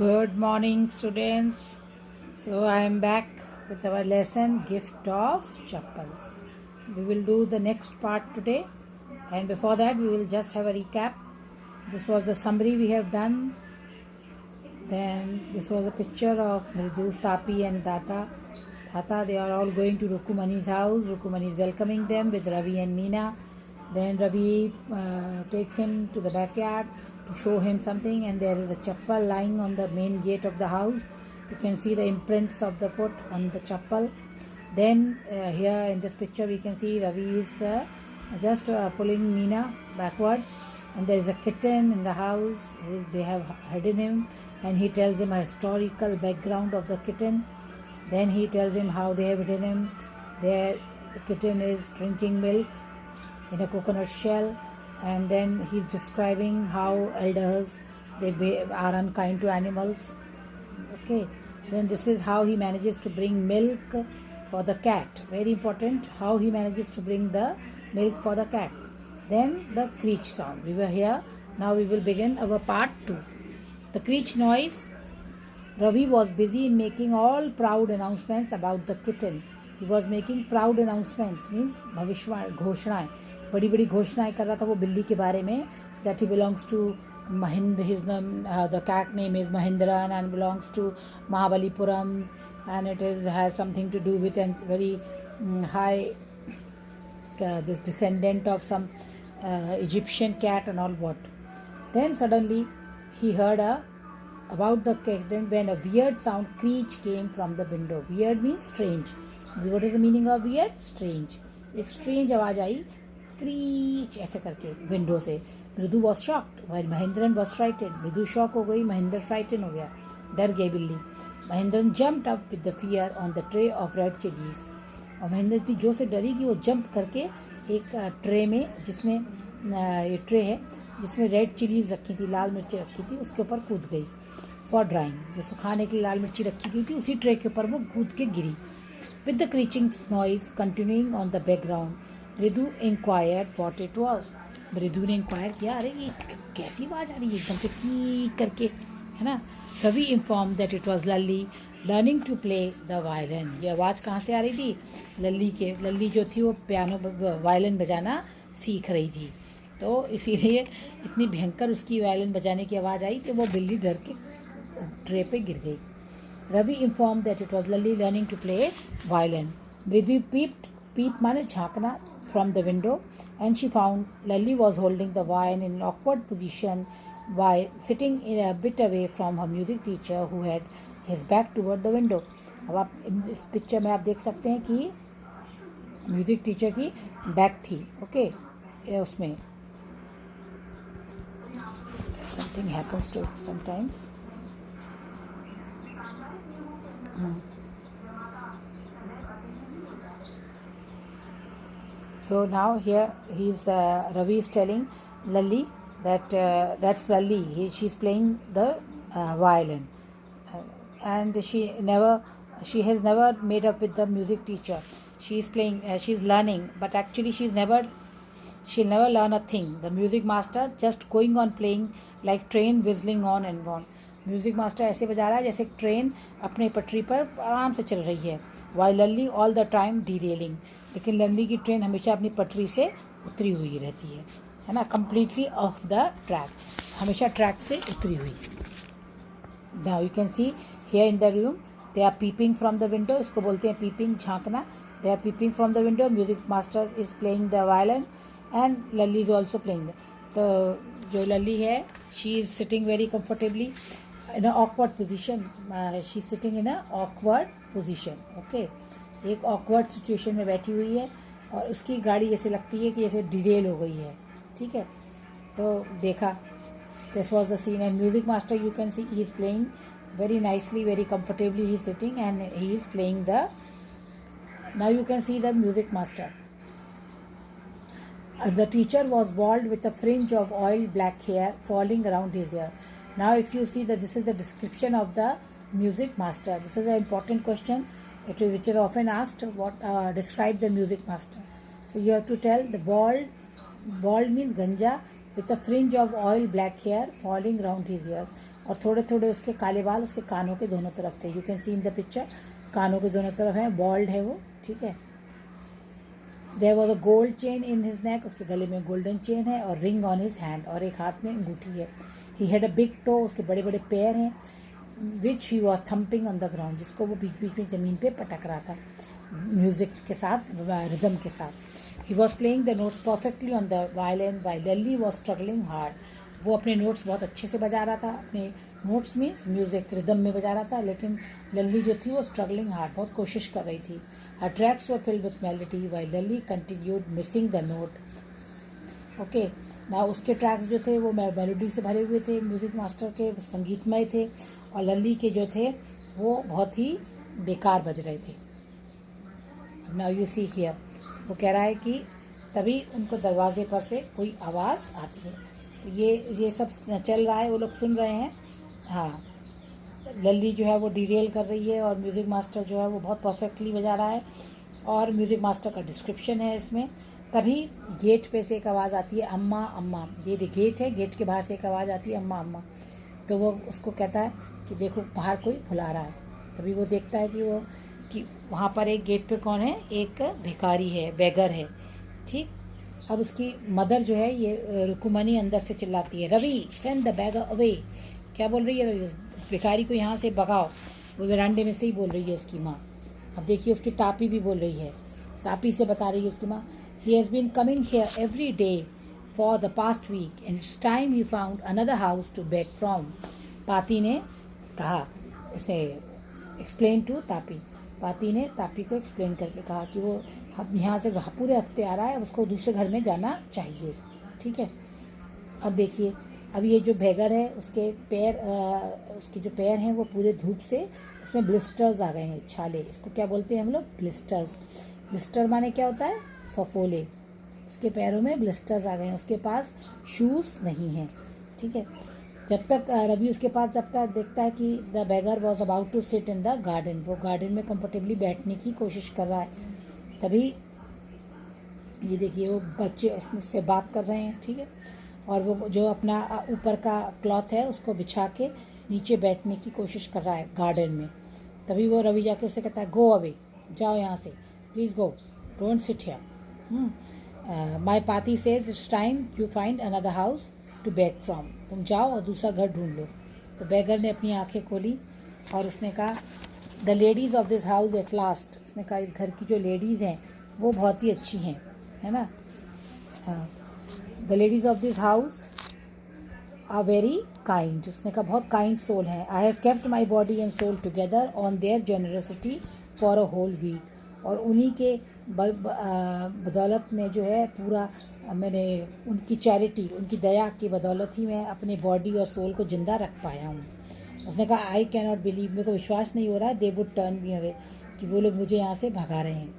Good morning, students. So I am back with our lesson Gift of Chappals. We will do the next part today, and before that, we will just have a recap. This was the summary we have done. Then this was a picture of Mridu, Tapi, and Tata. Tata, they are all going to Rukumani's house. Rukumani is welcoming them with Ravi and Meena. Then Ravi takes him to the backyard to show him something, and there is a chappal lying on the main gate of the house. You can see the imprints of the foot on the chappal. Then here in this picture we can see Ravi is just pulling Meena backward, and there is a kitten in the house. They have hidden him, and he tells him a historical background of the kitten. Then he tells him how they have hidden him. There the kitten is drinking milk in a coconut shell, and then he's describing how elders are unkind to animals. Okay, then this is how he manages to bring milk for the cat. Very important, how he manages to bring the milk for the cat. Then the creech sound. We were here. Now we will begin our part 2. The creech noise. Ravi was busy in making all proud announcements about the kitten. He was making proud announcements, means भविष्य घोषणाएं, बड़ी बड़ी घोषणाएं कर रहा था वो बिल्ली के बारे में. That he belongs to Mahinder, his name, the cat name is Mahindran and belongs to Mahabalipuram, and it has something to do with a very high this descendant of some Egyptian cat and all what. Then suddenly he heard about the kitten when a weird sound creech came from the window. Weird means strange. What is the meaning of weird? Strange. एक strange आवाज आई, crèche ऐसे करके window से. मृदु was shocked while Mahendran was frightened. मृदु shock हो गई, Mahendra frighten हो गया, डर गई बिल्ली. Mahendran jumped up with the fear on the tray of red chillies. और महेंद्र इतनी जोर से डरी कि वो जंप करके एक ट्रे में, जिसमें ये ट्रे है जिसमें रेड चिलीज रखी थी, लाल मिर्ची रखी थी, उसके ऊपर कूद गई. फॉर ड्राइंग, जो सुखाने के लिए लाल मिर्ची रखी गई थी, उसी ट्रे के ऊपर वो कूद के गिरी. With the screeching noise continuing on the background, Mridu inquired what it was. Mridu ने इंक्वायर किया, अरे ये कैसी आवाज़ आ रही है एकदम से की करके, है ना. Ravi inform that it was Lalli learning to play the violin. ये आवाज़ कहाँ से आ रही थी? लल्ली जो थी वो पियानो वायलिन बजाना सीख रही थी, तो इसीलिए इतनी भयंकर उसकी वायलिन बजाने की आवाज़ आई कि वो बिल्ली डर के ट्रे पे गिर गई. Ravi inform that it was Lalli learning to play violin. मृदु पीप माने झाँकना from the window, and she found Lally was holding the violin in an awkward position while sitting in a bit away from her music teacher who had his back toward the window. अब आप इस picture में आप देख सकते हैं कि music teacher की बैक थी. ओके, उसमें something happens to it sometimes. So now here Ravi is telling Lally that that's Lally. She's playing the violin, and she has never made up with the music teacher. She's playing, she's learning, but actually she'll never learn a thing. The music master just going on playing like train whistling on and on. Music master ऐसे बजा रहा है जैसे train अपने पटरी पर आराम से चल रही है. Why Lalli all the time derailing, लेकिन लल्ली की ट्रेन हमेशा अपनी पटरी से उतरी हुई रहती है ना, कम्प्लीटली ऑफ द ट्रैक, हमेशा ट्रैक से उतरी हुई. Now you can see here in the room they are peeping from the window. इसको बोलते हैं पीपिंग, झांकना. They are peeping from the window. Music master is playing the violin and Lalli is also playing. तो जो लल्ली है, she is sitting very comfortably in an awkward position. She's sitting in a awkward position. Okay, एक awkward situation में बैठी हुई है और उसकी गाड़ी ऐसे लगती है कि जैसे डिरेल हो गई है. ठीक है, तो देखा, this was the scene, and music master you can see he is playing very nicely, very comfortably. He is sitting and he is playing the. Now you can see the music master. The teacher was bald with a fringe of oil black hair falling around his ear. Now if you see that this is the description of the music master. This is an important question which is often asked. What describe the music master? So you have to tell the bald means ganja, with a fringe of oil black hair falling round his ears, और थोड़े थोड़े उसके काले बाल उसके कानों के दोनों तरफ थे. You can C in the picture, कानों के दोनों तरफ है, बॉल्ड है वो. ठीक है. There was a gold chain in his neck, उसके गले में गोल्डन चेन है, और रिंग ऑन हिज हैंड, और एक हाथ में अंगूठी है. He had a big toe, उसके बड़े बड़े पैर हैं. Which he was thumping on the ground, जिसको वो बीच बीच में ज़मीन पे पटक रहा था म्यूज़िक के साथ, रिदम के साथ. He was playing the notes perfectly on the violin while Lalli was struggling hard. वो अपने नोट्स बहुत अच्छे से बजा रहा था. अपने नोट्स मीन्स म्यूज़िक रिदम में बजा रहा था, लेकिन लल्ली जो थी वो स्ट्रगलिंग हार्ड, बहुत कोशिश कर रही थी. Her tracks were filled with melody while Lalli continued missing the note. Okay ना, उसके ट्रैक्स जो थे वो मेलोडी से भरे हुए थे, म्यूज़िक मास्टर के संगीतमय थे, और लल्ली के जो थे वो बहुत ही बेकार बज रहे थे. अब नाउ यू सी हियर, वो कह रहा है कि तभी उनको दरवाजे पर से कोई आवाज़ आती है. तो ये सब चल रहा है, वो लोग सुन रहे हैं. हाँ, लल्ली जो है वो डिटेल कर रही है, और म्यूज़िक मास्टर जो है वो बहुत परफेक्टली बजा रहा है, और म्यूज़िक मास्टर का डिस्क्रिप्शन है इसमें. तभी गेट पे से एक आवाज़ आती है, अम्मा अम्मा. ये गेट है, गेट के बाहर से एक आवाज़ आती है, अम्मा अम्मा. तो वो उसको कहता है कि देखो बाहर कोई बुला रहा है. तभी वो देखता है कि वहाँ पर एक गेट पे कौन है, एक भिखारी है, बेगर है. ठीक. अब उसकी मदर जो है ये रुकुमनी अंदर से चिल्लाती है, Ravi send the beggar away. क्या बोल रही है रवि, उस भिखारी को यहाँ से भगाओ. वो वरांडे में से ही बोल रही है उसकी माँ. अब देखिए उसकी तापी भी बोल रही है, तापी से बता रही है उसकी माँ, he has been coming here every day for the past week and it's time he found another house to beg from. पाती ने कहा, उसे एक्सप्लेन टू तापी. पाती ने तापी को एक्सप्लेन करके कहा कि वो यहाँ से पूरे हफ्ते आ रहा है, उसको दूसरे घर में जाना चाहिए. ठीक है. अब देखिए, अब ये जो बेगर है उसके पैर उसके जो पैर हैं वो पूरे धूप से उसमें ब्लिस्टर्स आ गए हैं, छाले. इसको क्या बोलते हैं हम लोग, ब्लिस्टर्स. ब्लिस्टर माने क्या होता है, फफोले. उसके पैरों में ब्लिस्टर्स आ गए हैं, उसके पास शूज़ नहीं हैं. ठीक है. जब तक रवि उसके पास जब तक देखता है कि the beggar was about to sit in the garden, वो गार्डन में कंफर्टेबली बैठने की कोशिश कर रहा है. तभी ये देखिए वो बच्चे उससे बात कर रहे हैं. ठीक है. और वो जो अपना ऊपर का क्लॉथ है उसको बिछा के नीचे बैठने की कोशिश कर रहा है गार्डन में. तभी वो रवि जाके उससे कहता है, गो अवे, जाओ यहाँ से, please go, don't sit here. My paati says it's time you find another house to beg from. तुम जाओ और दूसरा घर ढूंढ लो. तो बेगर ने अपनी आंखें खोली और उसने कहा, the ladies of this house at last. उसने कहा इस घर की जो लेडीज़ हैं वो बहुत ही अच्छी हैं, है ना. The ladies of this house are very kind. उसने कहा बहुत काइंड सोल हैं. I have kept my body and soul together on their generosity for a whole week. और उन्हीं के बदौलत में जो है पूरा मैंने उनकी चैरिटी, उनकी दया की बदौलत ही मैं अपने बॉडी और सोल को ज़िंदा रख पाया हूँ. उसने कहा, आई कैन नॉट बिलीव, मेरे को विश्वास नहीं हो रहा है, they would turn me away, कि वो लोग मुझे यहाँ से भगा रहे हैं.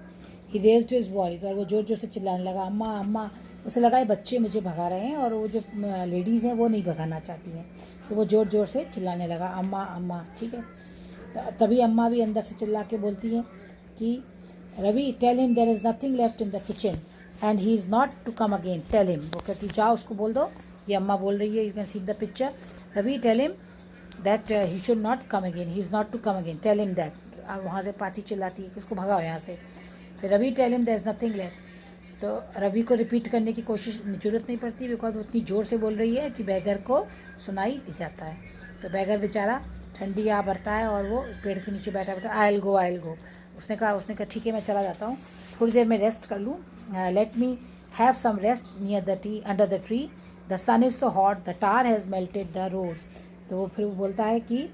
ही रेज्ड हिज वॉइस, और वो जोर जोर से चिल्लाने लगा, अम्मा अम्मा. उसे लगा ये बच्चे मुझे भगा रहे हैं और वो जो लेडीज़ हैं वो नहीं भगाना चाहती हैं. तो वो ज़ोर ज़ोर से चिल्लाने लगा, अम्मा अम्मा. ठीक है. तभी अम्मा भी अंदर से चिल्ला के बोलती हैं कि Ravi tell him there is nothing left in the kitchen and he is not to come again. Tell him, वो कहती जाओ उसको बोल दो, ये अम्मा बोल रही है, you can see the picture. Ravi tell him that he should not come again, he is not to come again, tell him that. अब वहाँ से पाती चिल्लाती है कि उसको भगाओ यहाँ से. फिर Ravi tell him there is nothing left. तो रवि को रिपीट करने की कोशिश जरूरत नहीं पड़ती, बिकॉज वो इतनी ज़ोर से बोल रही है कि बैगर को सुनाई दे जाता है. तो बैगर बेचारा ठंडी आ भरता है और वो पेड़ के नीचे बैठा बैठा आई विल गो. उसने कहा ठीक है मैं चला जाता हूँ, थोड़ी देर में रेस्ट कर लूँ. Let me have some rest near the tree, under the tree. The sun is so hot, the tar has melted the road. तो वो फिर बोलता है कि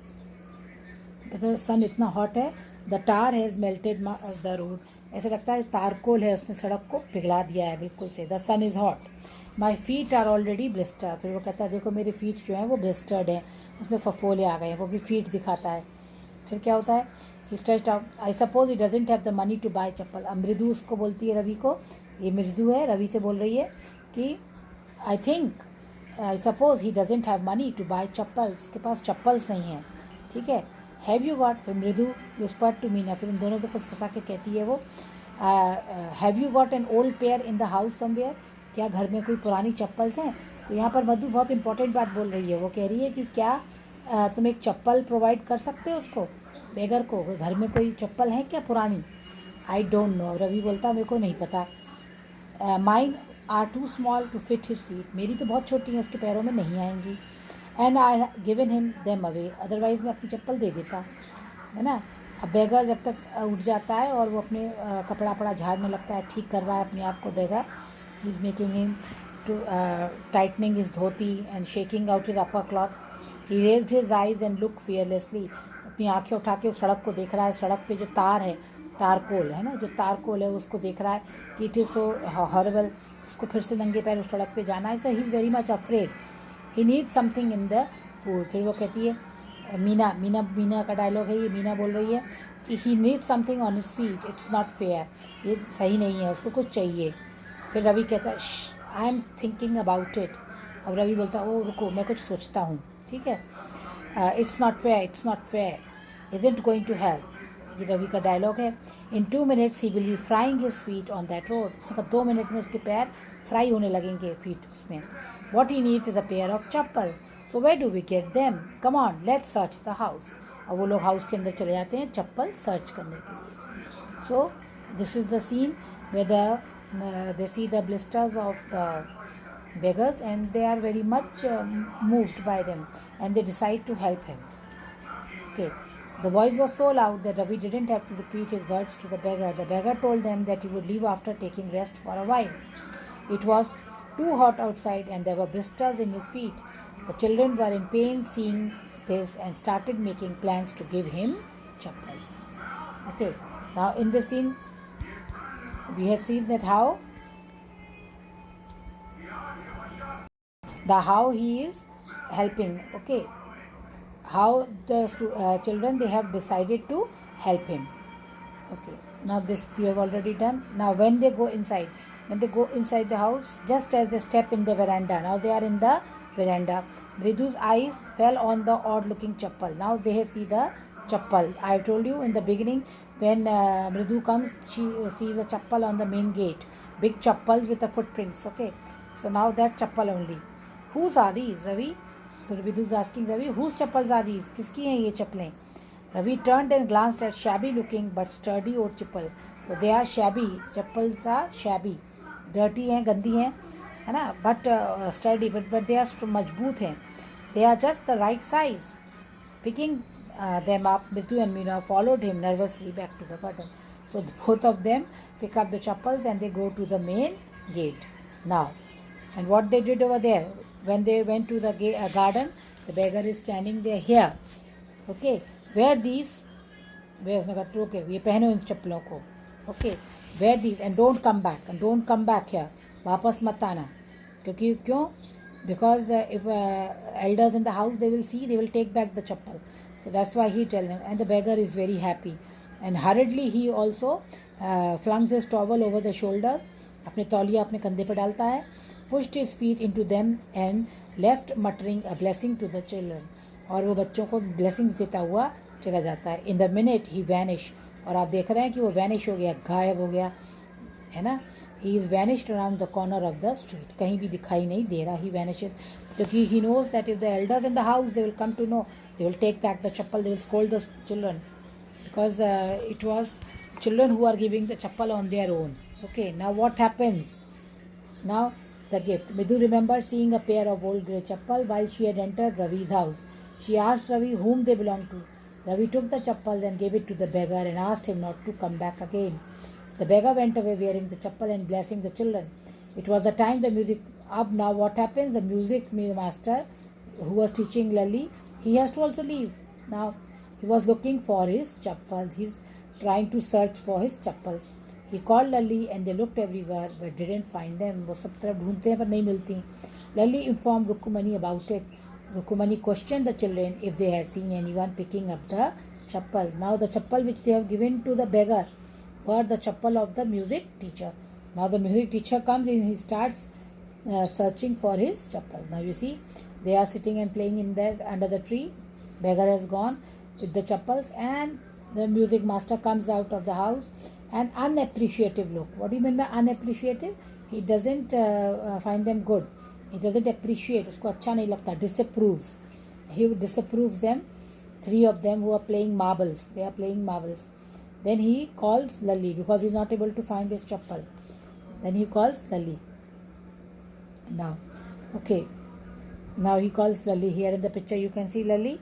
सन इतना हॉट है, the tar has melted the road. ऐसे लगता है तारकोल है, उसने सड़क को पिघला दिया है बिल्कुल से. The sun is hot, my feet are already blister. फिर वो कहता है देखो मेरे फीट जो हैं वो ब्लिस्टर्ड हैं, उसमें फफोले आ गए हैं. वो भी फीट दिखाता है. फिर क्या होता है, he stretched out, I suppose he doesn't have the money to buy chappal. अब मृदु उसको बोलती है रवि को, ये मृदु है, रवि से बोल रही है कि I think I suppose he doesn't have money to buy chappal. उसके पास चप्पल्स नहीं हैं. ठीक है. हैव यू गॉट, फिर मृदु विस्पर्ड टू मीना, फिर उन दोनों को फंसा के कहती है वो, have you got an old pair in the house somewhere. क्या घर में कोई पुरानी चप्पल्स हैं. तो यहाँ पर मधु बहुत इंपॉर्टेंट बात बोल रही है. वो कह रही है कि क्या तुम एक चप्पल प्रोवाइड कर सकते हो उसको, बेगर को. घर में कोई चप्पल है क्या पुरानी? I don't know. रवि बोलता मेरे को नहीं पता. Mine are too small to fit his feet. मेरी तो बहुत छोटी है, उसके पैरों में नहीं आएंगी. And I given him them away. Otherwise मैं अपनी चप्पल दे देता, है ना. अब बेगर जब तक उठ जाता है और वो अपने कपड़ा वपड़ा झाड़ने लगता है, ठीक कर रहा है अपने आप को beggar. He is making him to tightening his dhoti and shaking out his upper cloth. He raised his eyes and look fearlessly. अपनी आंखें उठा के उस सड़क को देख रहा है. सड़क पे जो तार है, तारकोल है ना, जो तारकोल है उसको देख रहा है कि इट इज़ सो हॉरेबल. उसको फिर से नंगे पैर उस सड़क पे जाना है. So he is very much afraid. He need something in the food. फिर वो कहती है, मीना का डायलॉग है ये. मीना बोल रही है कि he need something on his feet, it's not fair. ये सही नहीं है, उसको कुछ चाहिए. फिर रवि कहता है I am thinking about it. अब रवि बोलता है ओ रुको, मैं कुछ सोचता हूँ. ठीक है. It's not fair, it's not fair, is it going to help. ये रवि का डायलॉग है. In 2 minutes he will be frying his feet on that road. उसका 2 मिनट में उसके पैर फ्राई होने लगेंगे, फीट उसमें. What he needs is a pair of chappal. So where do we get them? Come on let's search the house. और वो लोग हाउस के अंदर चले जाते हैं चप्पल सर्च करने के लिए. So this is the scene whether they see the blisters of the beggars and they are very much moved by them and they decide to help him. Okay. The voice was so loud that Ravi didn't have to repeat his words to the beggar. The beggar told them that he would leave after taking rest for a while. It was too hot outside and there were blisters in his feet. The children were in pain seeing this and started making plans to give him chappals. Okay. Now in this scene, we have seen that how he is helping. Okay. How the children, they have decided to help him. Okay, now this we have already done. Now when they go inside the house, just as they step in the veranda, now they are in the veranda. Mridu's eyes fell on the odd looking chappal. Now they have see the chappal. I have told you in the beginning, when Mridu comes, she sees a chappal on the main gate, big chappals with the footprints. Okay, so now that chappal only. Whose are these, Ravi? So Mridu is asking Ravi, whose chappals are these? किसकी हैं ये चप्पलें? Ravi turned and glanced at shabby looking but sturdy old chappal. So they are shabby. Chappals are shabby. Dirty हैं, गंदी हैं, है ना? But sturdy. But they are मजबूत हैं. They are just the right size. Picking them up, Mridu and Meena followed him nervously back to the garden. So both of them pick up the chappals and they go to the main gate. Now, and what they did over there, when they went to the garden, the beggar is standing there here. Okay. Wear these. Okay, ये पहनो इन चप्पलों को. Okay, wear these and don't come back here. वापस मत आना. क्यों? Because if elders in the house, they will see, they will take back the chappal. So that's why he tell them. And the beggar is very happy. And hurriedly he also flings his towel over the shoulders. अपने तौलिया अपने कंधे पर डालता है. Pushed his feet into them and left muttering a blessing to the children. और वो बच्चों को ब्लेसिंग्स देता हुआ चला जाता है. In the minute he vanish. और आप देख रहे हैं कि वो वैनिश हो गया, गायब हो गया, है ना. He is vanished around the corner of the street. कहीं भी दिखाई नहीं दे रहा. ही वैनिशेस क्योंकि he knows that if the elders in the house, they will come to know, they will take back the chappal, they will scold the children, because it was children who are giving the chappal on their own. Okay, now what happens? Now the gift. Midhu remembered seeing a pair of old grey chappal while she had entered Ravi's house. She asked Ravi whom they belonged to. Ravi took the chappals and gave it to the beggar and asked him not to come back again. The beggar went away wearing the chappal and blessing the children. It was the time the music up. Now what happens? The music master who was teaching Lali, he has to also leave. Now he was looking for his chappals. He's trying to search for his chappals. He called Lali and they looked everywhere but didn't find them. वो सब तरफ ढूंढते हैं पर नहीं मिलती. Lali informed Rukumani about it. Rukumani questioned the children if they had seen anyone picking up the chappal. Now the chappal which they have given to the beggar were the chappal of the music teacher. Now the music teacher comes and he starts searching for his chappal. Now you see they are sitting and playing in there under the tree. Beggar has gone with the chappals and the music master comes out of the house. An unappreciative look. What do you mean by unappreciative? He doesn't find them good. he doesn't appreciate, उसको अच्छा नहीं लगता, disapproves, he disapproves them. 3 of them who are playing marbles, they are playing marbles. Then he calls Lalli because he's not able to find his chappal. Then he calls Lalli. Now, okay, now he calls Lalli. Here in the picture you can see Lalli.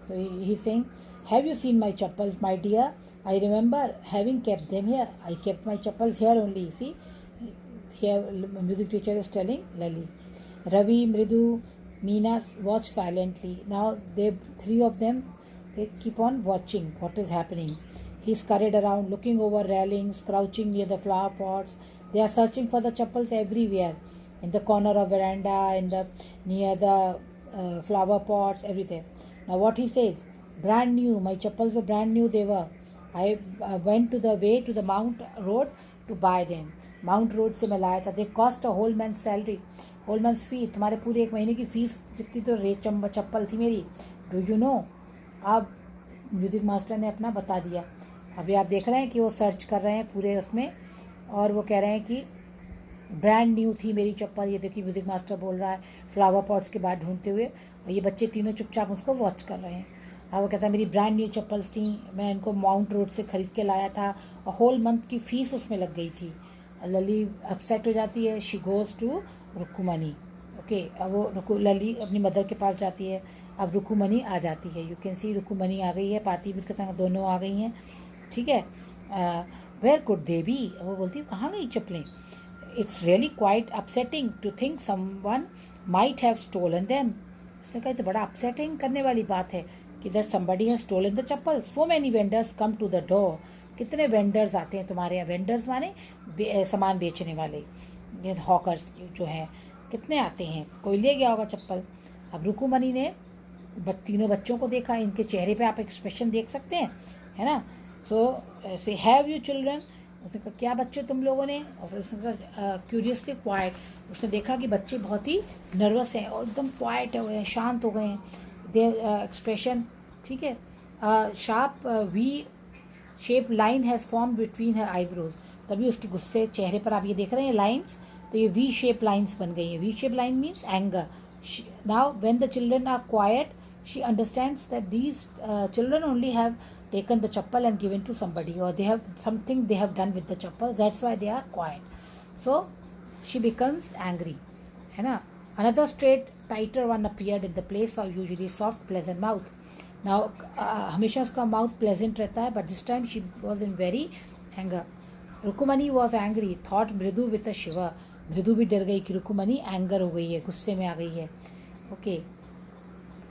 So he's saying, have you seen my chappals, my dear? I remember having kept them here. I kept my chappals here only. You see, here music teacher is telling Lalli. Ravi, Mridu, Meena watch silently. Now they 3 of them, they keep on watching what is happening. He scurried around, looking over railings, crouching near the flower pots. They are searching for the chappals everywhere, in the corner of veranda, near the flower pots, everything. Now what he says, brand new. My chappals were brand new. They were. I went to the way to the Mount Road to buy them. Mount Road से मैं लाया था. They cost a whole man's salary. Whole man's fee. तुम्हारे पूरे 1 महीने की fees जितनी तो चप्पल थी मेरी. Do you know? अब म्यूजिक मास्टर ने अपना बता दिया. अभी आप देख रहे हैं कि वो सर्च कर रहे हैं पूरे उसमें, और वो कह रहे हैं कि ब्रांड न्यू थी मेरी चप्पल. ये देखिए म्यूजिक मास्टर बोल रहा है फ्लावर पॉट्स के बाद ढूंढते हुए, और ये बच्चे तीनों चुपचाप उसको वॉच कर रहे हैं. और वो कहता है मेरी ब्रांड न्यू चप्पल्स थी, मैं इनको माउंट रोड से ख़रीद के लाया था, और होल मंथ की फ़ीस उसमें लग गई थी. लली अपसेट हो जाती है. She goes to Rukumani. Okay, अब वो लली अपनी मदर के पास जाती है. अब रुकुमनी आ जाती है. यू कैन सी रुकुमनी आ गई है, पाती भी के संग दोनों आ गई हैं. ठीक है. Where could they be. वो बोलती है कहाँ गई चप्पलें. It's really quite upsetting to think someone might have stolen them. उसने कहा तो बड़ा अपसेटिंग करने वाली बात है कि that somebody has stolen the chappal. So many vendors come to the door. कितने वेंडर्स आते हैं तुम्हारे यहाँ. वेंडर्स माने सामान बेचने वाले, हॉकर्स जो हैं, कितने आते हैं. कोई ले गया होगा चप्पल. अब रुकुमनी ने तीनों बच्चों को देखा. इनके चेहरे पे आप एक्सप्रेशन देख सकते हैं, है ना. सो से हैव यू चिल्ड्रन. उसने कहा क्या बच्चे तुम लोगों ने. और फिर उसने कहा क्यूरियसली क्वाइट. उसने देखा कि बच्चे बहुत ही नर्वस हैं और एकदम क्वाइट हो गए हैं, शांत हो गए हैं. दे एक्सप्रेशन, ठीक है. Sharp we shape line has form between her eyebrows. तभी उसके गुस्से चेहरे पर आप ये देख रहे हैं लाइन्स, तो ये वी शेप लाइन्स बन गई हैं. V shape line means anger. Now when the children are quiet, she understands that these children only have taken the chappal and given to somebody, or they have something they have done with the chappal. That's why they are quiet. So she becomes angry, है ना. Another straight tighter one appeared in the place of usually soft pleasant mouth. Now हमेशा उसका mouth pleasant रहता है, but this time she was in very anger. रुकुमनी was angry, thought मृदु with a shiver. मृदु भी डर गई कि रुकुमनी एंगर हो गई है, गुस्से में आ गई है. Okay.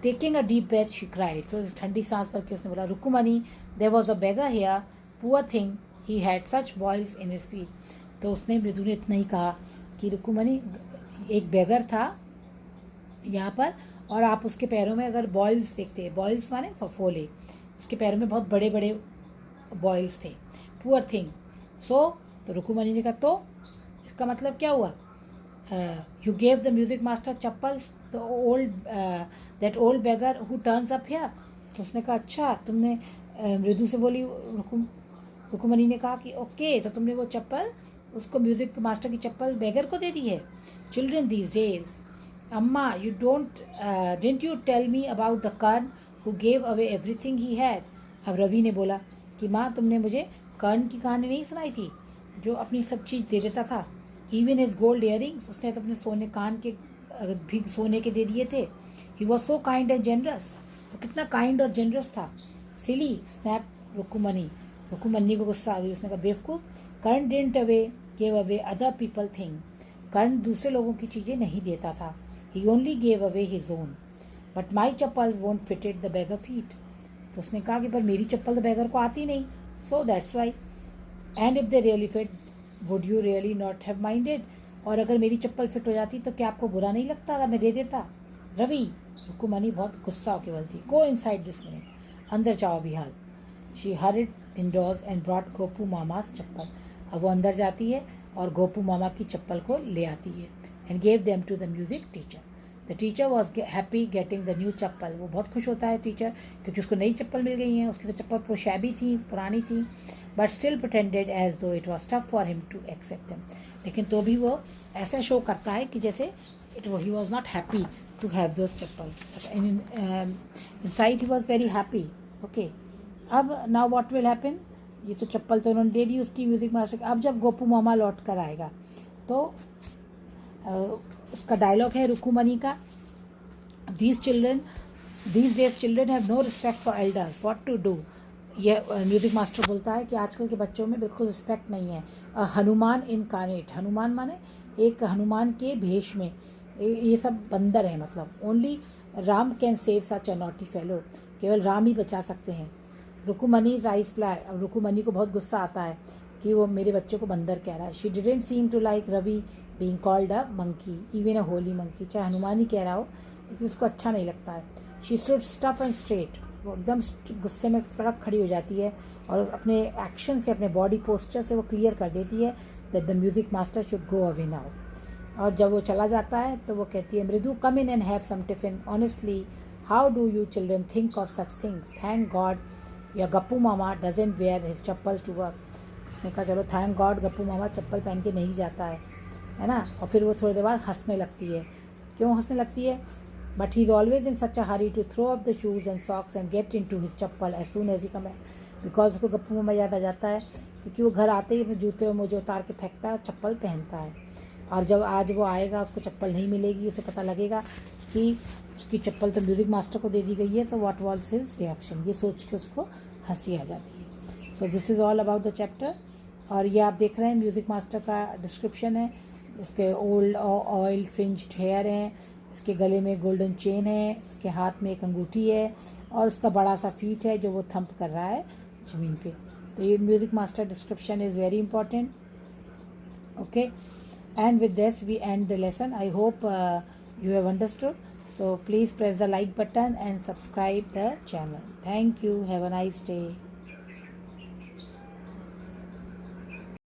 Taking a deep breath, she cried. फिर ठंडी सांस भर के उसने बोला, रुकुमनी, there was a beggar here, poor thing, he had such boils in his feet. तो उसने मृदु ने इतना ही कहा कि रुकुमनी, एक बेगर था यहाँ पर, और आप उसके पैरों में अगर बॉयल्स देखते हैं, बॉयल्स माने फफोले, उसके पैरों में बहुत बड़े बड़े बॉयल्स थे. Poor thing. तो रुकुमनी ने कहा तो इसका मतलब क्या हुआ. You gave the music master chappals, तो that old beggar who turns up here. तो उसने कहा अच्छा तुमने, मृदु से बोली रुकुमनी ने कहा कि ओके, तो तुमने वो चप्पल उसको म्यूजिक मास्टर की चप्पल बेगर को दे दी है. Children these days. Amma you didn't you tell me about the Karna who gave away everything he had. अब रवि ने बोला कि माँ तुमने मुझे कर्ण की कहानी नहीं सुनाई थी जो अपनी सब चीज़ दे देता था. Even his gold earrings. उसने तो अपने सोने कान के भी सोने के दे दिए थे. He was so kind and generous. तो कितना काइंड और जेनरस था. सिली स्नैप रुकुमनी. रुकुमनी को गुस्सा आ गई. उसने कहा बेवकूफ़. Karna didn't away gave away other people thing. Karna दूसरे लोगों की चीज़ें नहीं देता था. He only gave away his own. But my chappal won't fitted the beggar feet. तो उसने कहा कि पर मेरी चप्पल तो बेगर को आती नहीं. So that's why. And if they really fit would you really not have minded. और अगर मेरी चप्पल फिट हो जाती तो क्या आपको बुरा नहीं लगता अगर मैं दे देता. रवि. रुकुमनी बहुत गुस्सा होकर बोलती, गो इनसाइड दिस मिनट. अंदर जाओ अभी हाल. She hurried indoors and brought Gopu mama's chappal. अब वो अंदर जाती है और गोपू मामा की चप्पल को ले आती है. And gave them to the music teacher. The teacher was happy getting the new chappal. वो बहुत खुश होता है टीचर, क्योंकि उसको नई चप्पल मिल गई है. उसकी तो चप्पल पोशैबी थी, पुरानी थी, but still pretended as though it was tough for him to accept them. लेकिन तो भी वो ऐसा शो करता है कि जैसे he was not happy to have those chappals. Inside he was very happy. Okay. अब now what will happen, ये तो चप्पल तो उन्होंने दे दी उसकी म्यूज़िक मास्टर। अब जब गोपू मामा लौट कर आएगा तो उसका डायलॉग है रुकुमनी का, these days children have no respect for elders, what to do। ये म्यूज़िक मास्टर बोलता है कि आजकल के बच्चों में बिल्कुल रिस्पेक्ट नहीं है। हनुमान इनकार्नेट, हनुमान माने एक हनुमान के भेष में, ये सब बंदर है, मतलब only Ram can save such a naughty fellow, केवल राम ही बचा सकते हैं। रुकुमनीज आइज फ्लाई, अब रुकुमनी को बहुत गुस्सा आता है कि वो मेरे बच्चों को बंदर कह रहा है। She didn't seem to like Ravi being called a monkey, even a holy monkey, चाहे हनुमान ही कह रहा हो लेकिन उसको अच्छा नहीं लगता है। She stood stuff and straight, वो एकदम गुस्से में कड़क खड़ी हो जाती है और अपने एक्शन से, अपने बॉडी पोस्चर से वो क्लियर कर देती है that the music master should go away now. और जब वो चला जाता है तो वो कहती है Mridu come in and have some tiffin, honestly how do you children think of such things, thank God your Gappu mama doesn't wear his chappals to work. उसने कहा चलो थैंक गॉड गप्पू मामा चप्पल पहन के नहीं जाता है ना। और फिर वो थोड़ी देर बाद हंसने लगती है। क्यों हंसने लगती है? But he is always in such a hurry to throw up the shoes and socks and get in to his chappal as soon as he come, because उसको गप्पू मामा याद आ जाता है, क्योंकि वो घर आते ही अपने जूते और मोजे उतार के फेंकता है और चप्पल पहनता है। और जब आज वो आएगा उसको चप्पल नहीं मिलेगी, उसे पता लगेगा कि उसकी चप्पल तो म्यूज़िक मास्टर को दे दी गई है, तो व्हाट वाज हिज रिएक्शन, ये सोच के उसको हंसी आ जाती है। सो this is all about the chapter. और ये आप देख रहे हैं म्यूज़िक मास्टर का डिस्क्रिप्शन है। इसके ओल्ड ऑयल फ्रिंज्ड हेयर हैं, इसके गले में गोल्डन चेन है, इसके हाथ में एक अंगूठी है और उसका बड़ा सा फीट है जो वो थंप कर रहा है ज़मीन पे। तो ये music master description is very important. Okay, and with this we end the lesson. I hope you have understood, so please press the like button and subscribe the channel. Thank you, have a nice day.